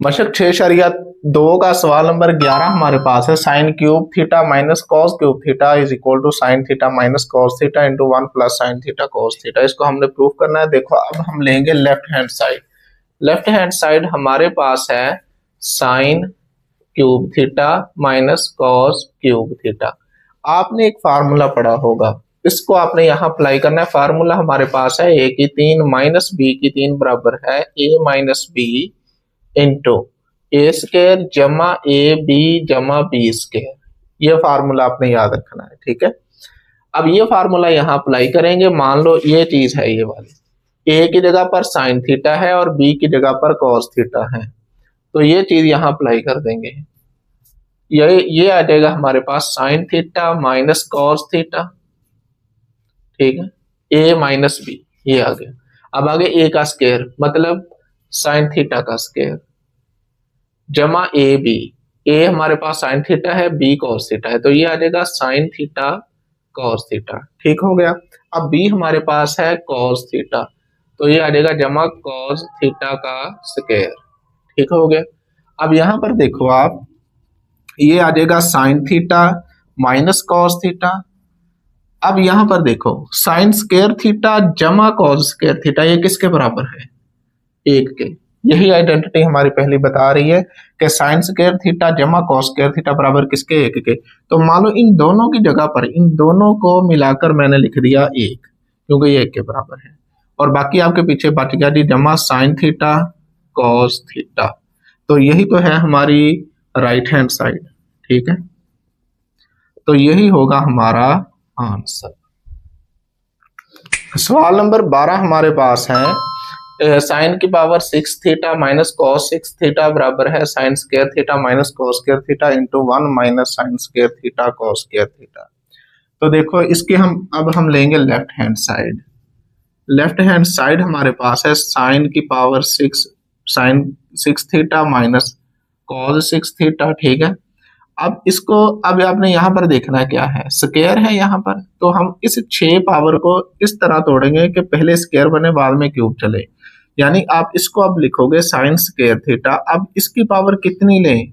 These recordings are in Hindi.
मशक 6.2 का सवाल नंबर 11 हमारे पास है। Sine cube theta minus cos cube theta is equal to sine theta minus cos theta into 1 plus sine theta cos theta. इसको हमने प्रूफ करना है। देखो अब हम लेंगे left hand side. Left hand side हमारे पास है sine cube theta minus cos cube theta. आपने एक फार्मूला पढ़ा होगा, इसको आपने यहाँ अप्लाई करना है। फार्मूला हमारे पास है a की 3 माइनस b की 3 बराबर है a minus b into a square जमा ए बी जमा बी स्केयर। ये फार्मूला आपने याद रखना है, ठीक है। अब ये फार्मूला यहाँ अप्लाई करेंगे। मान लो ये चीज है, ये वाली ए की जगह पर साइन थीटा है और बी की जगह पर कॉस थीटा है, तो ये चीज यहाँ अप्लाई कर देंगे। ये आ जाएगा हमारे पास sine theta minus cos theta, ठीक है, ए माइनस बी, ये आ गया। अब आगे ए का स्केयर मतलब साइन थीटा का स्केयर जमा ए बी। ए हमारे पास साइन थीटा है, बी कॉस थीटा है, तो ये आ जाएगा साइन थीटा कॉस थीटा, ठीक हो गया। अब बी हमारे पास है कॉस थीटा, तो ये आ जाएगा जमा कॉस थीटा का स्केयर, ठीक हो गया। अब यहां पर देखो आप, ये आ जाएगा sign theta minus cos theta. अब यहां पर देखो साइन स्केयर थीटा जमा कॉस स्केयर थीटा, ये किसके बराबर है? 1 के। यही आइडेंटिटी हमारी पहली बता रही है कि साइन स्क्वायर थीटा जमा कॉस स्क्वायर थीटा बराबर किसके? 1 के। तो मान लो इन दोनों की जगह पर इन दोनों को मिलाकर मैंने लिख दिया 1, क्योंकि ये 1 के बराबर है। और बाकी आपके पीछे बच गया जी जमा साइन थीटा कॉस थीटा। तो यही तो है हमारी राइट हैंड साइड, ठीक है। तो यही होगा हमारा आंसर। सवाल नंबर 12 हमारे पास है साइन की power 6 theta minus cos 6 theta बराबर है sine square theta minus cos square theta into 1 minus sine square theta cos square theta. तो देखो इसके हम लेंगे left hand side. Left hand side हमारे पास है साइन की power 6 sine 6 theta minus cos 6 theta, ठीक है। अब इसको अब आपने यहाँ पर देखना क्या है, स्क्वायर है यहाँ पर, तो हम इस 6 पावर को इस तरह तोड़ेंगे कि पहले स्क्वायर बने बाद में क्यूब चले। यानी आप इसको अब लिखोगे साइन स्क्वायर थीटा। अब इसकी पावर कितनी लें?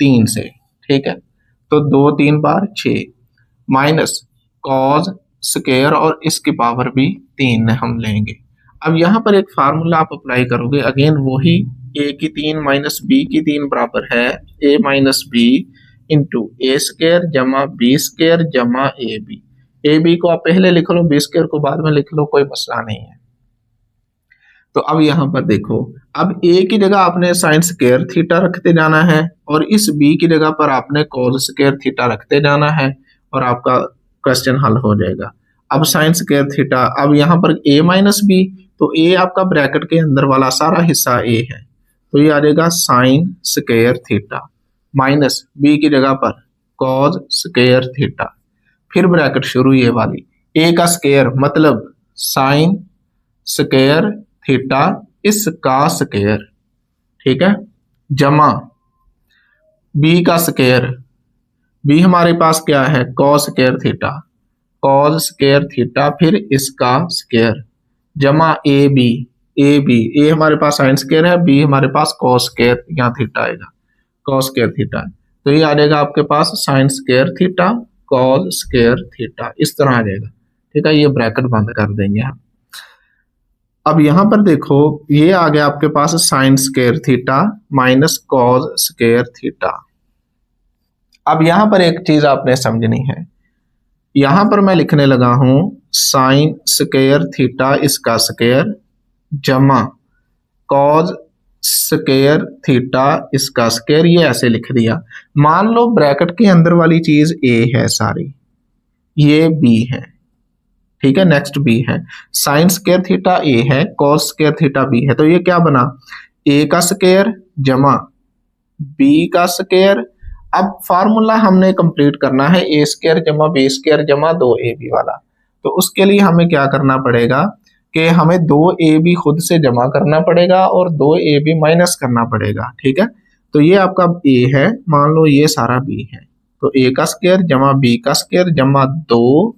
3 से, ठीक है। तो 2 3 बार 6 माइनस कॉस स्क्वायर और इसकी पावर भी 3 हम लेंगे। अब यहाँ पर एक फार्मूला आप अप्लाई करोगे, अगेन वही ए की 3 माइनस बी की 3 बराबर है ए माइनस बी इंटू ए स्क्वायर जमा बी स्क्वायर जमा ए बी। ए बी को आप पहले लिख लो, बी स्क्वायर को बाद में लिख लो, कोई मसला नहीं है। तो अब यहाँ पर देखो, अब ए की जगह आपने साइन स्क्वायर थीटा रखते जाना है और इस बी की जगह पर आपने कॉस स्क्वायर थीटा रखते जाना है और आपका क्वेश्चन हल हो जाएगा। अब साइन स्क्वायर थीटा, अब यहाँ पर ए माइनस बी, तो ए आपका ब्रैकेट के अंदर वाला सारा हिस्सा ए है, तो ये आ जाएगा sine square theta minus b की जगह पर कॉस स्क्वायर थीटा, फिर ब्रैकेट शुरू ये वाली, ए का स्क्वायर मतलब साइन स्क्वायर थीटा इसका स्क्वायर, ठीक है, जमा बी का स्क्वायर, बी हमारे पास क्या है? Cos square theta, cos square theta फिर इसका स्क्वायर जमा ए बी, ए हमारे पास साइन स्क्वायर है, बी हमारे पास कॉस स्क्वायर, यहाँ थीटा आएगा, कॉस स्क्वायर थीटा, तो ये आ जाएगा आपके पास sine square theta cos square theta, इस तरह आ जाएगा, ठीक है। ये ब्रैकेट बंद कर देंगे हम। अब यहां पर देखो ये आ गया आपके पास sine square theta minus cos square theta. अब यहां पर एक चीज आपने समझनी है, यहां पर मैं लिखने लगा हूं साइन स्क्वायर थीटा इसका स्क्वायर जमा कॉस स्क्वायर थीटा इसका स्क्वायर, ये ऐसे लिख दिया। मान लो ब्रैकेट के अंदर वाली चीज ए है सारी, ये बी है, ठीक है, नेक्स्ट बी है, साइन स्क्वायर थीटा ए है, कॉस स्क्वायर थीटा बी है, तो ये क्या बना? ए का स्क्वायर जमा बी का स्क्वायर। अब फार्मूला हमने कंप्लीट करना है ए स्क्वायर जमा बी स्क्वायर जमा 2ab वाला, तो उसके लिए हमें क्या करना पड़ेगा कि हमें 2ab खुद से जमा करना पड़ेगा और 2ab माइनस करना पड़ेगा, ठीक है। तो ये आपका ए है, मान लो ये सारा बी है, तो ए का स्क्वायर जमा बी का स्क्वायर जमा 2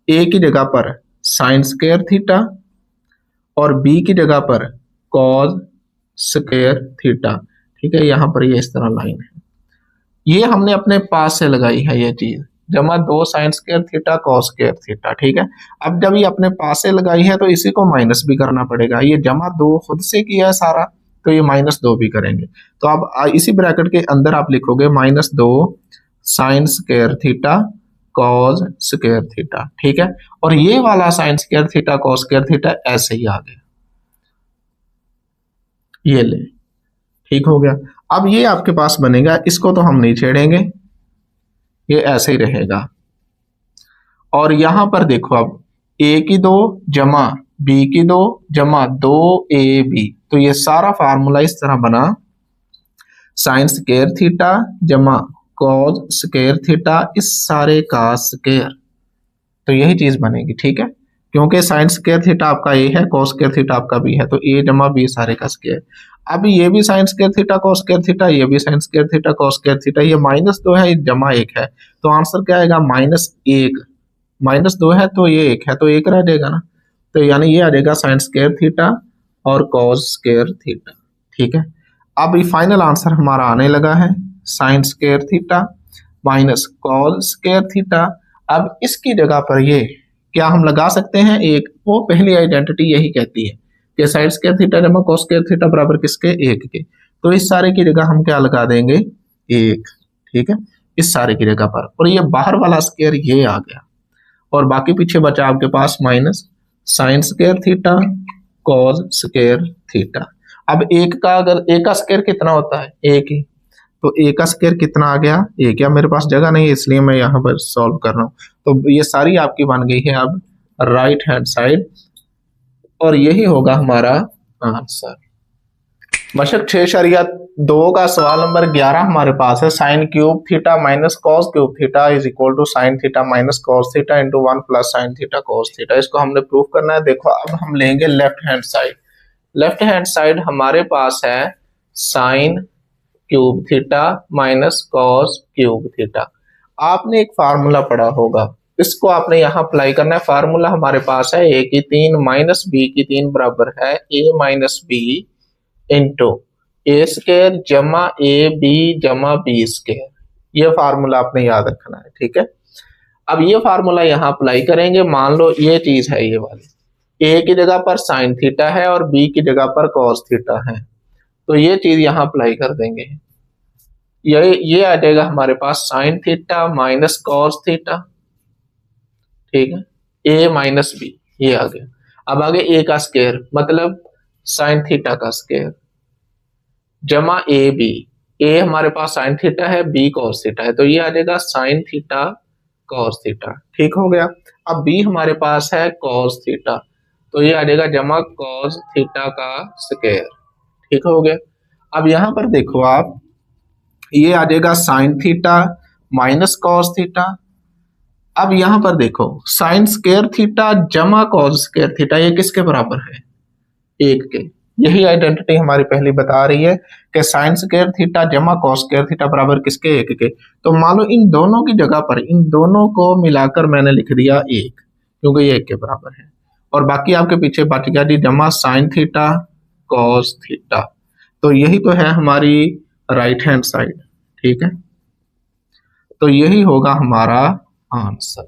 ए की जगह पर साइन स्क्वायर थीटा और बी की जगह पर कॉस स्क्वायर थीटा। ठीक है, यहाँ पर ये इस तरह लाइन है, ये हमने अपने पास से लगाई है ये चीज, जमा 2 sign square theta cos square theta. ठीक है, अब जब ये अपने पास से लगाई है तो इसी को माइनस भी करना पड़ेगा, ये जमा 2 खुद से किया है सारा, तो ये -2 भी करेंगे। तो अब इसी ब्रैकेट के अंदर आप लिखोगे -2 sign square theta cos square theta. ठीक है, और ये वाला sign square theta cos square theta ऐसे ही आ गया, ये ले, ठीक हो गया। अब ये आपके पास बनेगा, इसको तो हम नहीं छेड़ेंगे, ये ऐसे ही रहेगा। और यहां पर देखो, अब a की 2 जमा b की 2 जमा 2ab, तो ये सारा फार्मूला इस तरह बना, साइन स्क्वायर थीटा जमा कॉस स्क्वायर थीटा, इस सारे का स्क्वायर, तो यही चीज बनेगी। ठीक है, क्योंकि साइन स्क्वायर थीटा आपका a है, कॉस स्क्वायर थीटा आपका b है, तो a जमा b सारे का स्क्वायर। अब ये भी sign square theta cos square theta, ये भी sign square theta cos square theta, ये -2 है, जमा 1 है, तो आंसर क्या आएगा, -1। -2 है तो ये 1 है, तो 1 रह जाएगा ना, तो यानी ये आ जाएगा साइन स्क्वायर थीटा और कॉस स्क्वायर थीटा। ठीक है, अब ये फाइनल आंसर हमारा आने लगा है, sine square theta minus cos square theta. अब इसकी जगह पर ये क्या हम लगा सकते हैं, एक, वो पहली आइडेंटिटी यही कहती है कि साइन स्क्वायर थीटा जमा कॉस स्क्वायर थीटा बराबर किसके, 1 के, तो इस सारे की जगह हम क्या लगा देंगे, 1। ठीक है, इस सारे की जगह पर, और ये बाहर वाला स्क्वायर ये आ गया, और बाकी पीछे बचा आपके पास minus sine square theta cos square theta. अब एक का, अगर एक का स्क्वायर कितना होता है, 1 ही, तो एक का स्क्वायर कितना आ गया, 1। क्या मेरे पास जगह नहीं है इसलिए मैं यहाँ पर सॉल्व कर रहा हूँ, तो ये सारी आपकी बन गई है अब राइट हैंड साइड, और यही होगा हमारा आंसर। बशक 6.2 का सवाल नंबर 11 हमारे पास है, sine cube theta minus cos cube theta is equal to sine theta minus cos theta into 1 plus sine theta cos theta. इसको हमने प्रूफ करना है। देखो, अब हम लेंगे left hand side. Left hand side हमारे पास है sine cube theta minus cos cube theta. आपने एक फार्मूला पढ़ा होगा, इसको आपने यहाँ अप्लाई करना है। फार्मूला हमारे पास है a की 3 माइनस b की 3 बराबर है a minus b into A square जमा ए बी जमा बी स्क्वायर। ये फार्मूला आपने याद रखना है। ठीक है, अब ये फार्मूला यहाँ अप्लाई करेंगे। मान लो ये चीज है, ये वाली, ए की जगह पर साइन थीटा है और बी की जगह पर कॉस थीटा है, तो ये चीज यहाँ अप्लाई कर देंगे। ये आ जाएगा हमारे पास sine theta minus cos theta. ठीक है, ए माइनस बी, ये आ गया। अब आगे ए का स्क्वायर मतलब साइन थीटा का स्क्वायर जमा ए बी। ए हमारे पास साइन थीटा है, बी कॉस थीटा है, तो ये आ जाएगा साइन थीटा कॉस थीटा। ठीक हो गया। अब बी हमारे पास है कॉस थीटा, तो ये आ जाएगा जमा कॉस थीटा का स्क्वायर। ठीक हो गया। अब यहां पर देखो आप, ये आ जाएगा sign theta minus cos theta. अब यहां पर देखो, साइन स्क्वायर थीटा जमा कॉस स्क्वायर थीटा, ये किसके बराबर है, 1 के। यही आइडेंटिटी हमारी पहली बता रही है कि साइन स्क्वायर थीटा जमा कॉस स्क्वायर थीटा बराबर किसके, 1 के। तो मान लो इन दोनों की जगह पर इन दोनों को मिलाकर मैंने लिख दिया 1, क्योंकि ये 1 के बराबर है, और बाकी आपके पीछे बच गया जी जमा साइन थीटा कॉस थीटा। तो यही तो है हमारी राइट हैंड साइड। ठीक है, तो यही होगा हमारा आंसर।